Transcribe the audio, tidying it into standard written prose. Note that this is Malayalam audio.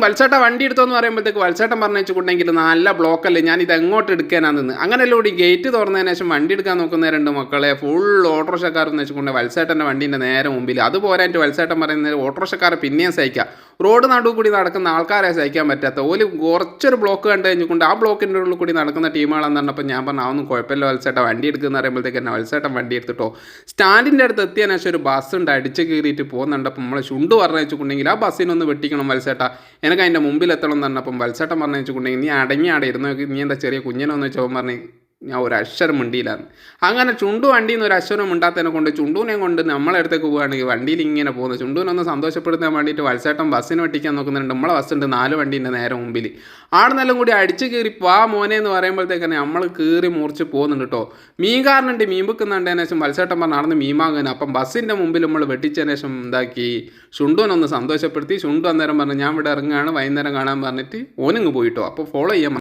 വത്സേട്ട വണ്ടി എടുത്തോന്ന് പറയുമ്പോഴത്തേക്ക് വത്സേട്ടൻ പറഞ്ഞു വെച്ചിട്ടുണ്ടെങ്കിൽ നല്ല ബ്ലോക്കല്ലേ, ഞാൻ ഇത് എങ്ങോട്ട് എടുക്കാനാന്ന് നിന്ന്. അങ്ങനെയല്ല കൂടി ഗേറ്റ് തുറന്നതിന് ശേഷം വണ്ടി എടുക്കാൻ നോക്കുന്ന രണ്ട് മക്കളെ ഫുൾ ഓട്ടോറിക്ഷക്കാരെന്ന് വെച്ചിട്ടുണ്ടെങ്കിൽ വത്സേട്ടൻ്റെ വണ്ടീൻ്റെ നേരെ മുമ്പിൽ. അത് പോരായിട്ട് വത്സേട്ടൻ പറയുന്നത് ഓട്ടോറിക്ഷക്കാരെ പിന്നെയും സഹിക്കാം, റോഡ് നടുവ് കൂടി നടക്കുന്ന ആൾക്കാരെ സഹിക്കാൻ പറ്റാത്ത ഓല് കുറച്ചൊരു ബ്ലോക്ക് കണ്ടു കഴിഞ്ഞുകൊണ്ട് ആ ബ്ലോക്കിൻ്റെ ഉള്ളിൽ കൂടി നടക്കുന്ന ടീമുകളെന്ന് പറഞ്ഞപ്പോൾ ഞാൻ പറഞ്ഞു അതൊന്നും കുഴപ്പമില്ല വത്സേട്ട വണ്ടി എടുക്കുന്ന പറയുമ്പോഴത്തേക്ക് തന്നെ വത്സേട്ടൻ വണ്ടി എടുത്തിട്ടോ സ്റ്റാൻഡിൻ്റെ അടുത്ത് എത്തിയതിനു ശേഷം ഒരു ബസ് ഉണ്ട് അടിച്ച് കയറിയിട്ട് പോകുന്നുണ്ടപ്പം നമ്മളെ ചുണ്ട് പറഞ്ഞു വെച്ചിട്ടുണ്ടെങ്കിൽ ആ ബസ്സിനൊന്ന് വെട്ടിക്കണം വത്സേട്ട, എനിക്ക് അതിൻ്റെ മുമ്പിൽ എത്തണം എന്ന് പറഞ്ഞപ്പം വത്സേട്ടൻ പറഞ്ഞു വെച്ചിട്ടുണ്ടെങ്കിൽ നീ അടങ്ങി അവിടെ ഇരുന്ന് നീ എന്താ ചെറിയ കുഞ്ഞിനെന്ന് വെച്ചവൻ പറഞ്ഞ് ഞാൻ ഒരു അക്ഷരം മിണ്ടിയില്ലാന്ന്. അങ്ങനെ ചുണ്ടു വണ്ടിയിൽ നിന്ന് ഒരു അക്ഷരം മിണ്ടാത്തതിനെ കൊണ്ട് ചുണ്ടുവിനെ കൊണ്ട് നമ്മളെ അടുത്തേക്ക് പോവുകയാണെങ്കിൽ വണ്ടിയിൽ ഇങ്ങനെ പോകുന്നത് ചുണ്ടുവിനൊന്ന് സന്തോഷപ്പെടുത്താൻ വേണ്ടിയിട്ട് വത്സേട്ടൻ ബസ്സിന് വെട്ടിക്കാൻ നോക്കുന്നുണ്ട്. നമ്മളെ ബസ്സുണ്ട് 4 വണ്ടീൻ്റെ നേരെ മുമ്പിൽ. ആടുന്നെല്ലാം കൂടി അടിച്ച് കയറി വാ മോനെ എന്ന് പറയുമ്പോഴത്തേക്കന്നെ നമ്മൾ കയറി മുറിച്ച് പോകുന്നുണ്ട് കേട്ടോ. മീൻകാരനുണ്ട് മീൻ വെക്കുന്നുണ്ടതിന് ശേഷം വത്സേട്ടൻ പറഞ്ഞ് നടന്ന് മീൻ വാങ്ങുന്നു. അപ്പം ബസ്സിൻ്റെ മുമ്പിൽ നമ്മൾ വെട്ടിച്ചതിന് ശേഷം എന്താക്കി ചുണ്ടുവിനൊന്ന് സന്തോഷപ്പെടുത്തി. ചുണ്ടു അന്നേരം പറഞ്ഞു ഞാൻ ഇവിടെ ഇറങ്ങുകയാണ് വൈകുന്നേരം കാണാൻ പറഞ്ഞിട്ട് ഓനിങ്ങ് പോയിട്ടോ. അപ്പോൾ ഫോളോ ചെയ്യാൻ